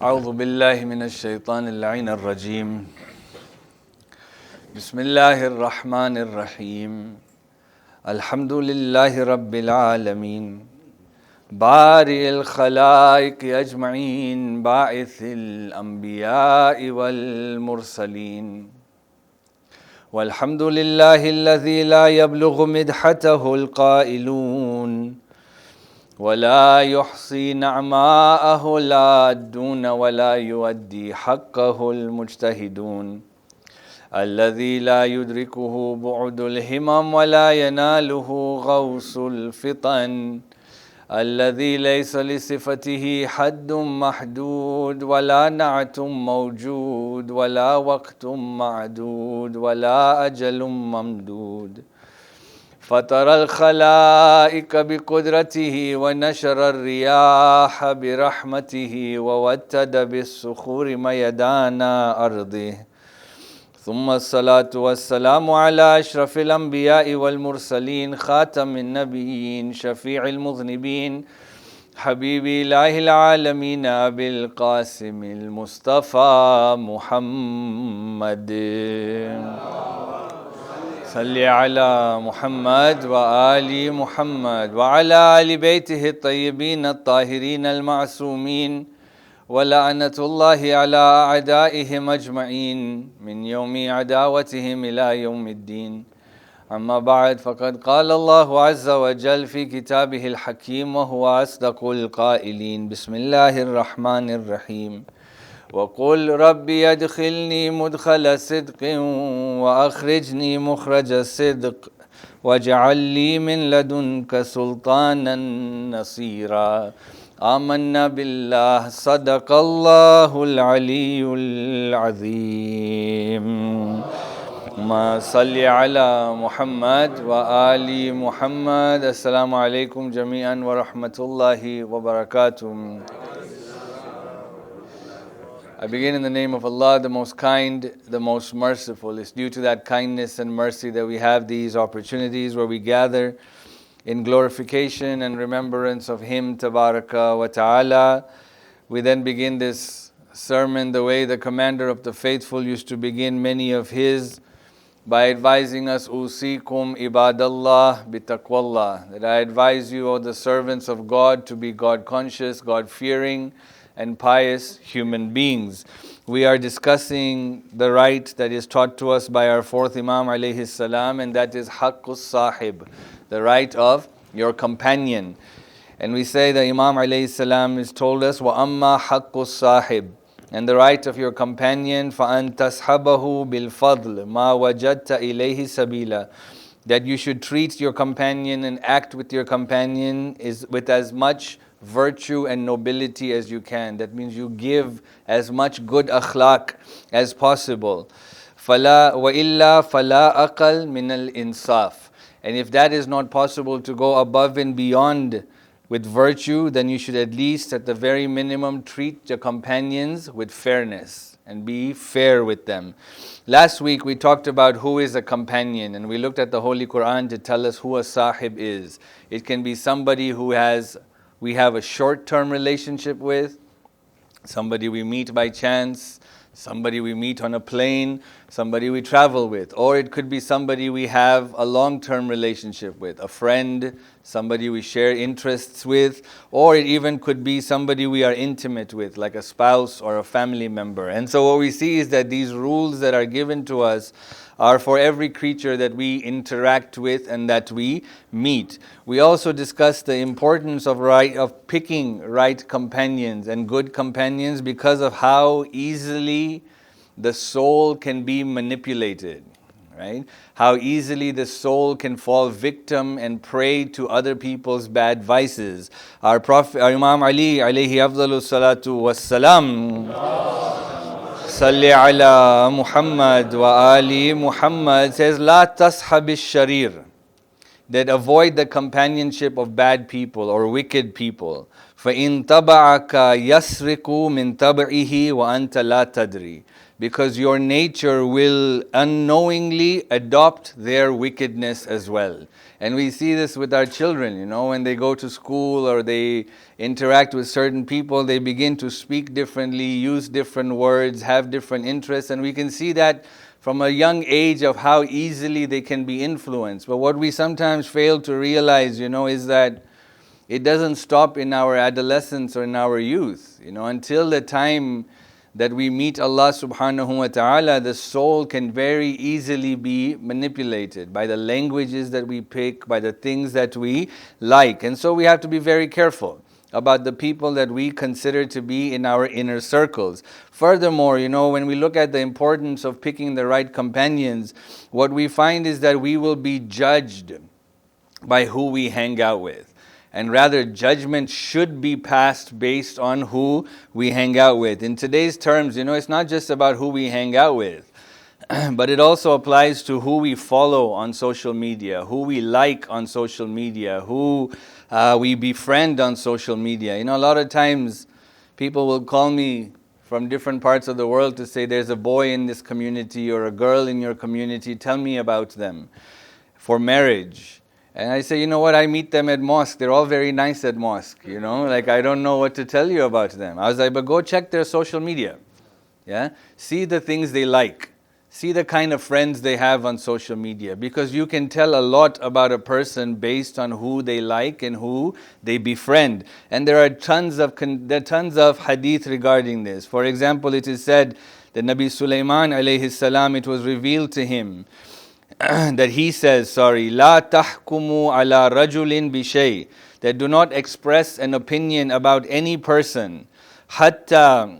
أعوذ بالله من الشيطان اللعين الرجيم. بسم الله الرحمن الرحيم. الحمد لله رب العالمين بارئ الخلائق أجمعين باعث الأنبياء والمرسلين. والحمد لله الذي لا يبلغ مدحته القائلون ولا يحصي نعماءه العادون ولا يؤدي حقه المجتهدون. الذي لا يدركه بعد الهمم ولا يناله غوص الفطن. الذي ليس لصفته حد محدود ولا نعت موجود ولا وقت معدود ولا أجل ممدود. فطر الخلائق بقدرته ونشر الرياح برحمته ووتد بالصخور ميدان أرضه. ثم الصلاة والسلام على أشرف الأنبياء والمرسلين خاتم النبيين شفيع المذنبين حبيب إله العالمين أبي القاسم المصطفى محمد. صل على محمد وآل محمد وعلى آل بيته الطيبين الطاهرين المعصومين ولعنة الله على أعدائهم أجمعين من يوم عداوتهم إلى يوم الدين. أما بعد، فقد قال الله عز وجل في كتابه الحكيم وهو أصدق القائلين: بسم الله الرحمن الرحيم. وقل ربي أدخلني مدخل صدق وأخرجني مخرج صدق واجعل لي من لدنك سلطانا نصيرا. آمنا بالله صدق الله العلي العظيم. ما صل على محمد وآل محمد. السلام عليكم جميعا ورحمة الله وبركاته. I begin in the name of Allah, the most kind, the most merciful. It's due to that kindness and mercy that we have these opportunities where we gather in glorification and remembrance of Him, Tabaraka wa Ta'ala. We then begin this sermon the way the commander of the faithful used to begin many of his, by advising us, Usikum ibadallah bitaqwallah, that I advise you, O the servants of God, to be God conscious, God fearing, and pious human beings. We are discussing the right that is taught to us by our fourth Imam alayhi salam, and that is Haqqus Sahib, the right of your companion. And we say that Imam alayhi salam has told us, Wa amma Haqqus Sahib, and the right of your companion, فَأَن تَصْحَبَهُ بِالْفَضْلِ مَا وَجَدْتَ إِلَيْهِ سَبِيلًا, that you should treat your companion and act with your companion with as much virtue and nobility as you can. That means you give as much good akhlaq as possible. فَلَا وَإِلَّا فَلَا أَقَلْ مِنَ الْإِنصَافِ. And if that is not possible to go above and beyond with virtue, then you should at least, at the very minimum, treat your companions with fairness and be fair with them. Last week we talked about who is a companion, and we looked at the Holy Quran to tell us who a sahib is. It can be somebody we have a short-term relationship with, somebody we meet by chance, somebody we meet on a plane, somebody we travel with. Or it could be somebody we have a long-term relationship with, a friend, somebody we share interests with, or it even could be somebody we are intimate with, like a spouse or a family member. And so what we see is that these rules that are given to us are for every creature that we interact with and that we meet. We also discussed the importance of picking right companions and good companions because of how easily the soul can be manipulated, right? How easily the soul can fall victim and prey to other people's bad vices. Our Prophet, our Imam Ali alayhi afdalu salatu wassalam, Salli ala Muhammad wa Ali Muhammad, says, La tashab sharir, that avoid the companionship of bad people or wicked people. فَإِن تَبَعَكَ يَسْرِقُ مِن تَبْعِهِ وَأَنْتَ لَا تَدْرِي, because your nature will unknowingly adopt their wickedness as well. And we see this with our children, when they go to school or they interact with certain people, they begin to speak differently, use different words, have different interests, and we can see that from a young age of how easily they can be influenced. But what we sometimes fail to realize, is that it doesn't stop in our adolescence or in our youth. Until the time that we meet Allah subhanahu wa ta'ala, the soul can very easily be manipulated by the languages that we pick, by the things that we like. And so we have to be very careful about the people that we consider to be in our inner circles. Furthermore, when we look at the importance of picking the right companions, what we find is that we will be judged by who we hang out with. And rather, judgment should be passed based on who we hang out with. In today's terms, it's not just about who we hang out with, but it also applies to who we follow on social media, who we like on social media, who we befriend on social media. A lot of times people will call me from different parts of the world to say, there's a boy in this community or a girl in your community, tell me about them for marriage. And I say, I meet them at mosque. They're all very nice at mosque, I don't know what to tell you about them. I was like, but go check their social media. Yeah? See the things they like. See the kind of friends they have on social media. Because you can tell a lot about a person based on who they like and who they befriend. And there are tons of hadith regarding this. For example, it is said that Nabi Sulaiman alayhi salam, it was revealed to him that he says, La tahkumu ala rajulin bishay, that do not express an opinion about any person, hatta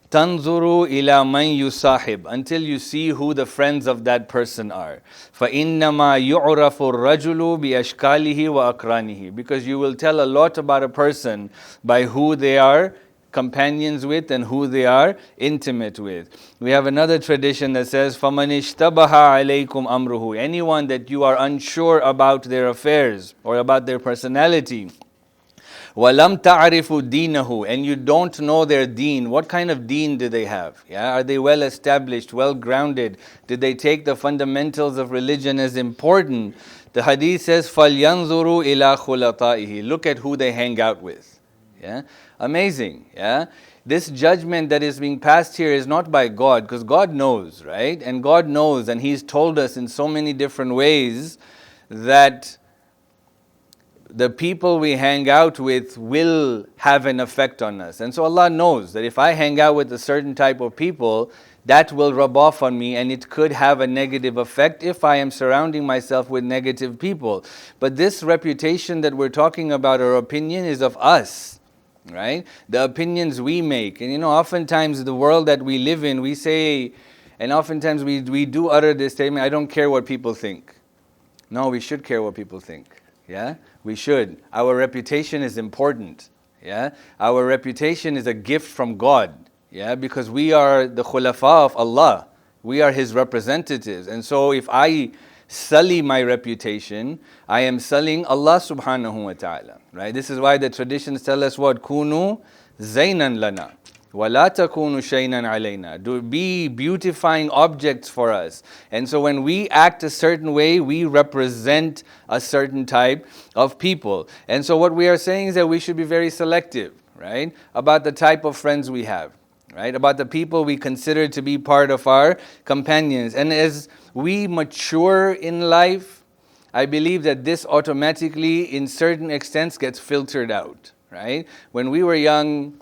tanzuru ila man yusahib, until you see who the friends of that person are. فَإِنَّمَا يُعْرَفُ الرَّجُلُ بِأَشْكَالِهِ وَأَقْرَانِهِ, because you will tell a lot about a person by who they are companions with and who they are intimate with. We have another tradition that says, فَمَنِ اشْتَبَهَ عَلَيْكُمْ أَمْرُهُ, anyone that you are unsure about their affairs or about their personality, وَلَمْ تَعْرِفُ دِينَهُ, and you don't know their deen. What kind of deen do they have? Are they well established, well grounded? Did they take the fundamentals of religion as important? The hadith says, فَلْيَنْظُرُوا إِلَى خُلَطَائِهِ, look at who they hang out with. Amazing. This judgment that is being passed here is not by God, because God knows, right? And God knows, and He's told us in so many different ways that the people we hang out with will have an effect on us. And so Allah knows that if I hang out with a certain type of people, that will rub off on me, and it could have a negative effect if I am surrounding myself with negative people. But this reputation that we're talking about, our opinion, is of us, right? The opinions we make. And oftentimes the world that we live in, we say, and oftentimes we do utter this statement, I don't care what people think. No, we should care what people think. We should. Our reputation is important. Our reputation is a gift from God. Because we are the khulafa of Allah. We are His representatives. And so if I sully my reputation, I am sullying Allah subhanahu wa ta'ala. Right? This is why the traditions tell us what? Kunu zaynan lana. وَلَا تَكُونُوا شَيْنًا عَلَيْنَا. Do be beautifying objects for us. And so when we act a certain way, we represent a certain type of people. And so what we are saying is that we should be very selective, right? About the type of friends we have, right? About the people we consider to be part of our companions. And as we mature in life, I believe that this automatically, in certain extents, gets filtered out, right? When we were young,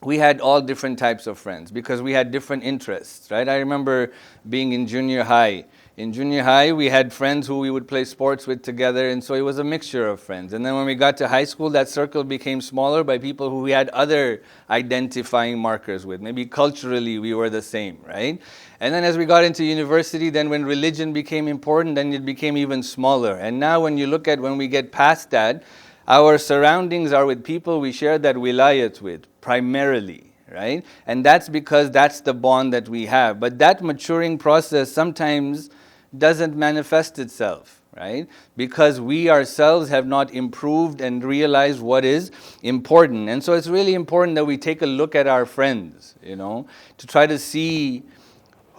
we had all different types of friends because we had different interests, right? I remember being in junior high. In junior high, we had friends who we would play sports with together, and so it was a mixture of friends. And then when we got to high school, that circle became smaller by people who we had other identifying markers with. Maybe culturally, we were the same, right? And then as we got into university, then when religion became important, then it became even smaller. And now when you look at when we get past that, our surroundings are with people we share that wilayat with, primarily, right? And that's because that's the bond that we have. But that maturing process sometimes doesn't manifest itself, right? Because we ourselves have not improved and realized what is important. And so it's really important that we take a look at our friends, to try to see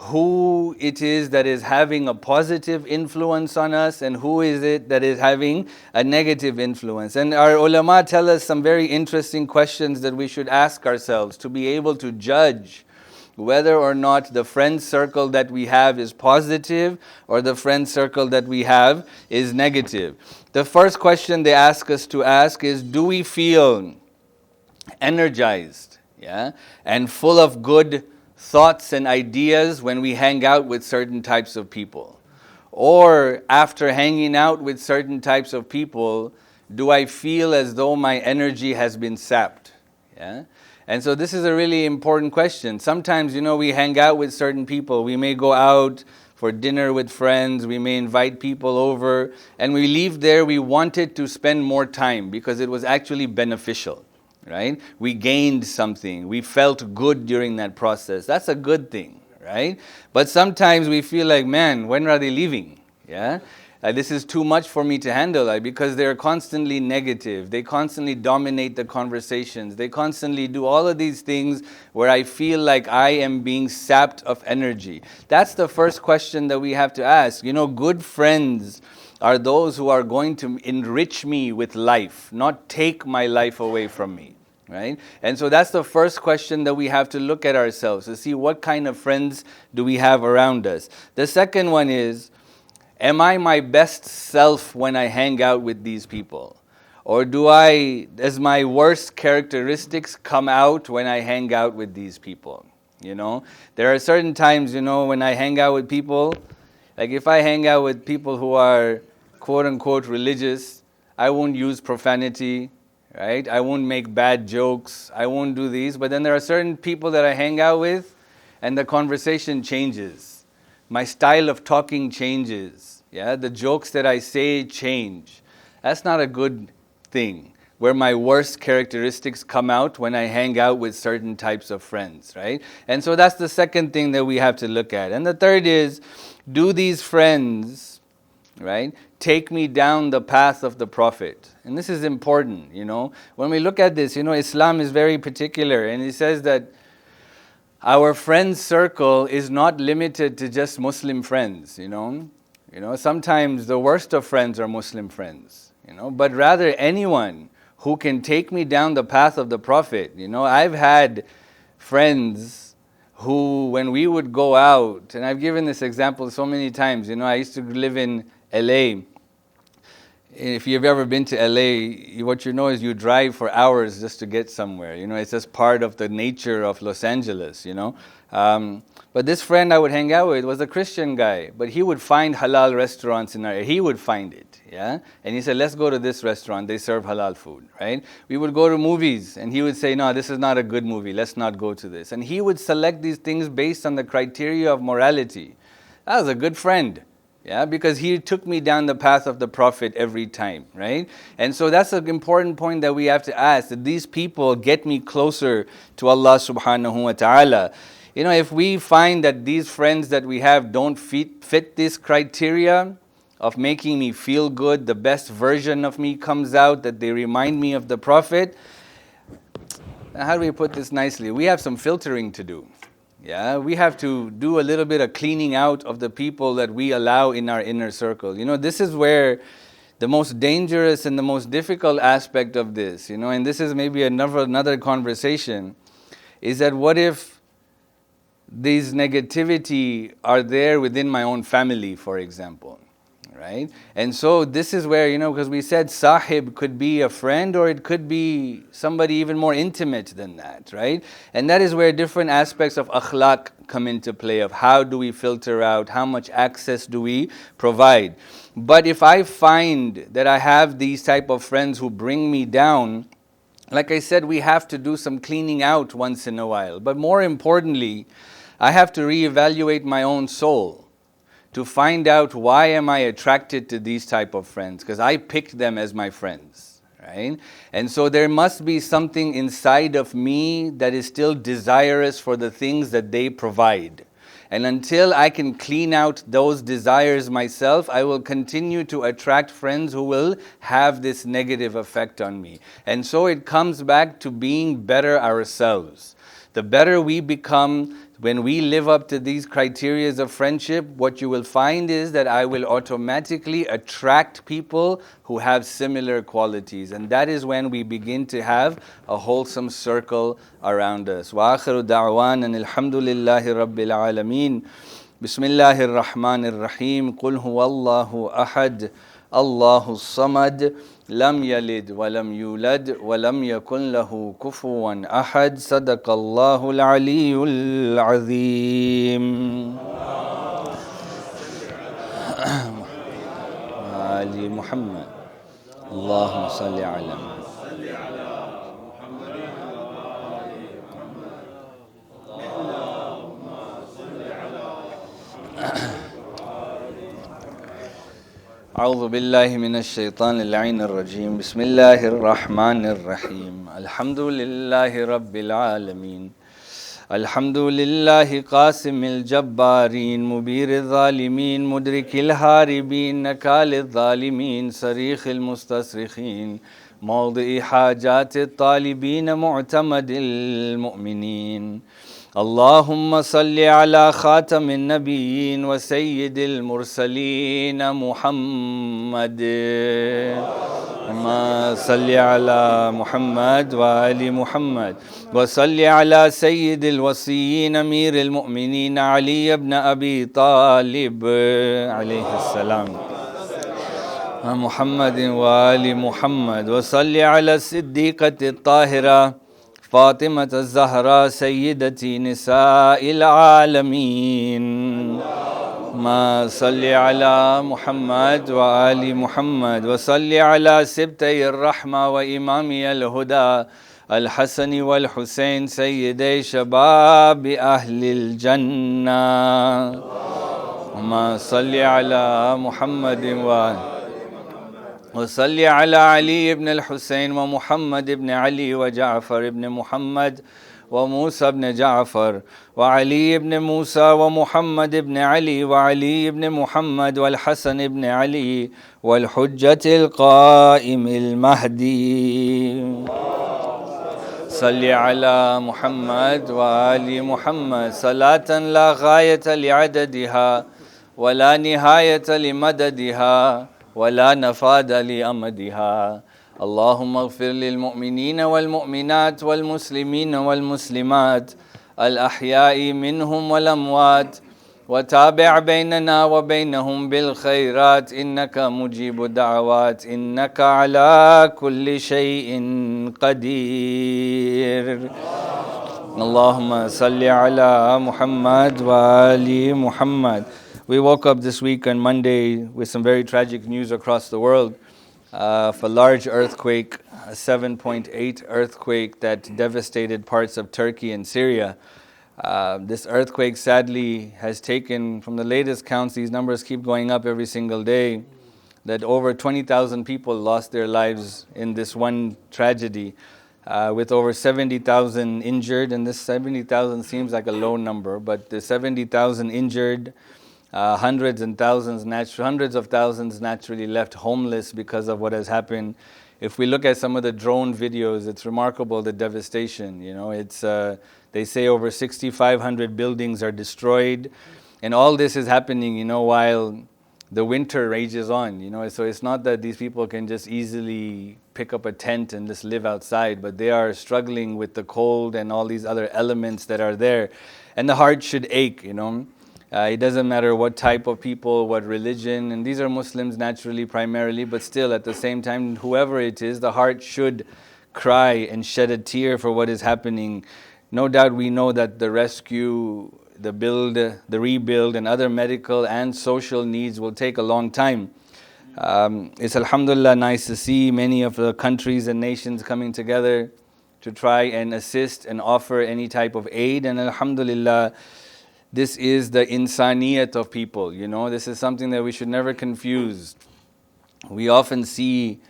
who it is that is having a positive influence on us and who is it that is having a negative influence. And our ulama tell us some very interesting questions that we should ask ourselves to be able to judge whether or not the friend circle that we have is positive or the friend circle that we have is negative. The first question they ask us to ask is, do we feel energized, and full of good thoughts and ideas when we hang out with certain types of people? Or after hanging out with certain types of people, do I feel as though my energy has been sapped? And so this is a really important question. Sometimes, we hang out with certain people. We may go out for dinner with friends. We may invite people over. And we leave there, we wanted to spend more time because it was actually beneficial, right? We gained something. We felt good during that process. That's a good thing, right? But sometimes we feel like, man, when are they leaving? This is too much for me to handle, because they're constantly negative. They constantly dominate the conversations. They constantly do all of these things where I feel like I am being sapped of energy. That's the first question that we have to ask. Good friends are those who are going to enrich me with life, not take my life away from me. Right? And so that's the first question that we have to look at ourselves to see what kind of friends do we have around us. The second one is, am I my best self when I hang out with these people? Or does my worst characteristics come out when I hang out with these people? There are certain times, when I hang out with people, like if I hang out with people who are quote unquote religious, I won't use profanity, right? I won't make bad jokes. I won't do these. But then there are certain people that I hang out with and the conversation changes. My style of talking changes. The jokes that I say change. That's not a good thing, where my worst characteristics come out when I hang out with certain types of friends, right? And so that's the second thing that we have to look at. And the third is, do these friends, right, take me down the path of the Prophet? And this is important, When we look at this, Islam is very particular, and it says that our friend circle is not limited to just Muslim friends, Sometimes the worst of friends are Muslim friends, But rather anyone who can take me down the path of the Prophet. I've had friends who, when we would go out, and I've given this example so many times, I used to live in LA. If you've ever been to LA, what you know is you drive for hours just to get somewhere. It's just part of the nature of Los Angeles, But this friend I would hang out with was a Christian guy, but he would find halal restaurants in our area. He would find it, And he said, let's go to this restaurant. They serve halal food, right? We would go to movies, and he would say, no, this is not a good movie. Let's not go to this. And he would select these things based on the criteria of morality. That was a good friend. Because he took me down the path of the Prophet every time, right? And so that's an important point that we have to ask, that these people get me closer to Allah subhanahu wa ta'ala. If we find that these friends that we have don't fit this criteria of making me feel good, the best version of me comes out, that they remind me of the Prophet, how do we put this nicely? We have some filtering to do. We have to do a little bit of cleaning out of the people that we allow in our inner circle. This is where the most dangerous and the most difficult aspect of this, and this is maybe another conversation, is that what if these negativity are there within my own family, for example, right? And so this is where, because we said sahib could be a friend or it could be somebody even more intimate than that, right? And that is where different aspects of akhlaq come into play, of how do we filter out, how much access do we provide. But if I find that I have these type of friends who bring me down, like I said, we have to do some cleaning out once in a while. But more importantly, I have to reevaluate my own soul to find out, why am I attracted to these type of friends? Because I picked them as my friends, right? And so there must be something inside of me that is still desirous for the things that they provide. And until I can clean out those desires myself, I will continue to attract friends who will have this negative effect on me. And so it comes back to being better ourselves. The better we become, when we live up to these criteria of friendship, what you will find is that I will automatically attract people who have similar qualities. And that is when we begin to have a wholesome circle around us. وآخر دعوانا الحمد لله رب العالمين. بسم الله الرحمن الرحيم. قل هو الله أحد الله الصمد لم يلد ولم يولد ولم يكن له كفوا أحد. صدق الله العلي العظيم. آل محمد اللهم صل على أعوذ بالله من الشيطان اللعين الرجيم. بسم الله الرحمن الرحيم. الحمد لله رب العالمين. الحمد لله قاسم الجبارين مبير الظالمين مدرك الهاربين نكال الظالمين صريخ المستصرخين موضع حاجات الطالبين معتمد المؤمنين. اللهم صل على خاتم النبيين وسيد المرسلين محمد. اللهم صل على محمد وآل محمد وصل على سيد الوصيين أمير المؤمنين علي بن أبي طالب عليه السلام محمد وآل محمد وصل على الصديقة الطاهرة فاطمة الزهراء سيدة نساء العالمين. ما صل على محمد وآل محمد وصل على سبتي الرحمة وإمامي الهدى الحسن والحسين سيدي شباب أهل الجنة. ما صل على محمد وصل على علي بن الحسين ومحمد بن علي وجعفر بن محمد وموسى بن جعفر وعلي بن موسى ومحمد بن علي وعلي بن محمد والحسن بن علي والحجة القائم المهدي. صل على محمد وآل محمد صلاة لا غاية لعددها ولا نهاية لمددها ولا نفاد لأمدها. اللهم اغفر للمؤمنين والمؤمنات والمسلمين والمسلمات الأحياء منهم والأموات وتابع بيننا وبينهم بالخيرات إنك مجيب الدعوات إنك على كل شيء قدير. اللهم صل على محمد وآل محمد. We woke up this week on Monday with some very tragic news across the world of a large earthquake, a 7.8 earthquake that devastated parts of Turkey and Syria. This earthquake sadly has taken, from the latest counts, these numbers keep going up every single day, that over 20,000 people lost their lives in this one tragedy, with over 70,000 injured. And this 70,000 seems like a low number, but the 70,000 injured, hundreds of thousands naturally left homeless because of what has happened. If we look at some of the drone videos, it's remarkable, the devastation. You know, it's they say over 6,500 buildings are destroyed, and all this is happening, you know, while the winter rages on. You know, so it's not that these people can just easily pick up a tent and just live outside, but they are struggling with the cold and all these other elements that are there, and the heart should ache. You know. It doesn't matter what type of people, what religion, and these are Muslims naturally, primarily, but still at the same time, whoever it is, the heart should cry and shed a tear for what is happening. No doubt we know that the rescue, the build, the rebuild, and other medical and social needs will take a long time. It's alhamdulillah nice to see many of the countries and nations coming together to try and assist and offer any type of aid, and alhamdulillah, this is the insaniyat of people, you know. This is something that we should never confuse. We often see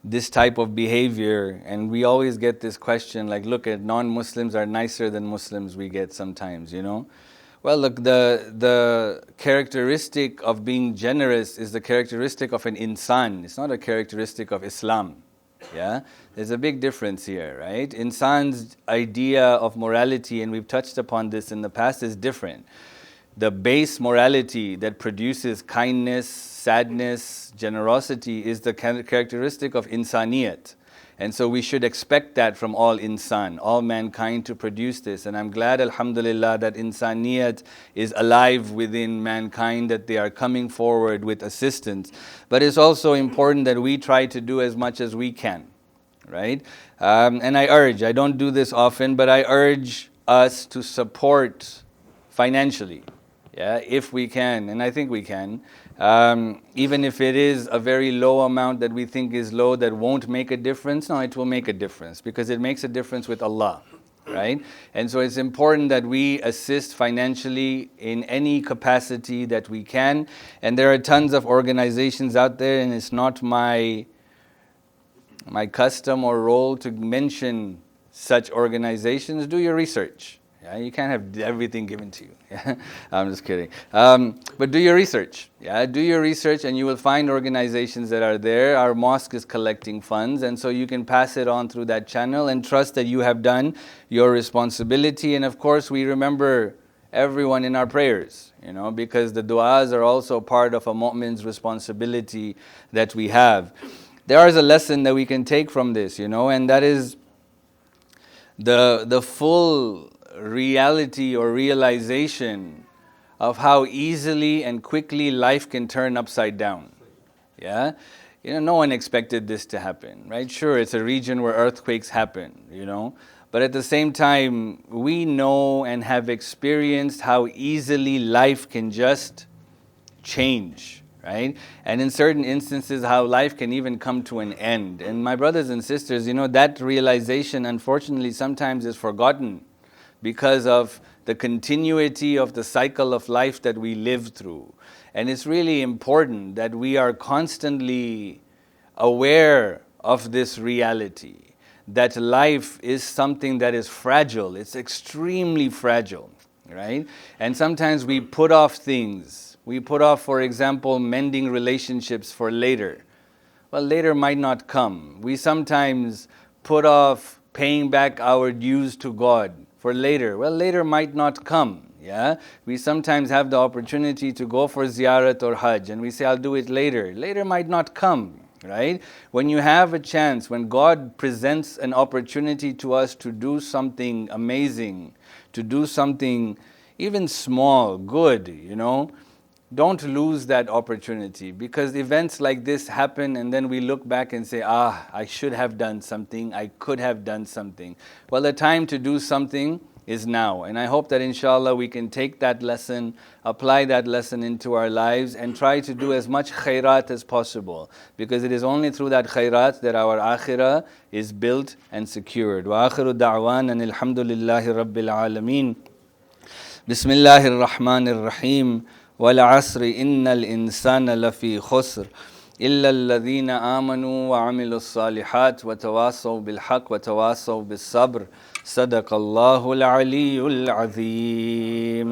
this type of behavior, and we always get this question, like, look, at non-Muslims are nicer than Muslims, we get sometimes, you know. Well, look, the characteristic of being generous is the characteristic of an insan. It's not a characteristic of Islam. Yeah, there's a big difference here, right? Insan's idea of morality, and we've touched upon this in the past, is different. The base morality that produces kindness, sadness, generosity is the characteristic of insaniyat. And so we should expect that from all insan, all mankind, to produce this. And I'm glad, alhamdulillah, that insaniyat is alive within mankind, that they are coming forward with assistance. But it's also important that we try to do as much as we can, right? And I don't do this often, but I urge us to support financially, yeah, if we can, and I think we can. Even if it is a very low amount that we think is low, that won't make a difference, no, it will make a difference, because it makes a difference with Allah, right? And so it's important that we assist financially in any capacity that we can. And there are tons of organizations out there, and it's not my custom or role to mention such organizations. Do your research. Yeah, you can't have everything given to you. Yeah? I'm just kidding. But do your research. Yeah, do your research, and you will find organizations that are there. Our mosque is collecting funds, and so you can pass it on through that channel and trust that you have done your responsibility. And of course, we remember everyone in our prayers, because the du'as are also part of a mu'min's responsibility that we have. There is a lesson that we can take from this, and that is the full reality or realization of how easily and quickly life can turn upside down. Yeah? No one expected this to happen, right? Sure, it's a region where earthquakes happen, but at the same time, we know and have experienced how easily life can just change, right? And in certain instances, how life can even come to an end. And my brothers and sisters, that realization, unfortunately, sometimes is forgotten because of the continuity of the cycle of life that we live through. And it's really important that we are constantly aware of this reality, that life is something that is fragile. It's extremely fragile, right? And sometimes we put off things. We put off, for example, mending relationships for later. Well, later might not come. We sometimes put off paying back our dues to God for later. Well, later might not come. Yeah, we sometimes have the opportunity to go for ziyarat or hajj, and we say, I'll do it later. Later might not come, right? When you have a chance, when God presents an opportunity to us to do something amazing, to do something even small, good, don't lose that opportunity, because events like this happen and then we look back and say, I should have done something, I could have done something. Well, the time to do something is now. And I hope that inshallah we can take that lesson, apply that lesson into our lives, and try to do as much khairat as possible, because it is only through that khairat that our akhirah is built and secured. Wa akhiru da'wan and alhamdulillahi rabbil alameen. Bismillahir Rahmanir Rahim. وَالْعَصْرِ إِنَّ الْإِنسَانَ لَفِي خُسْرٍ إِلَّا الَّذِينَ آمَنُوا وَعَمِلُوا الصَّالِحَاتِ وَتَوَاصَوْا بِالْحَقِّ وَتَوَاصَوْا بِالصَّبْرِ صَدَقَ اللَّهُ الْعَلِيُّ الْعَظِيمُ.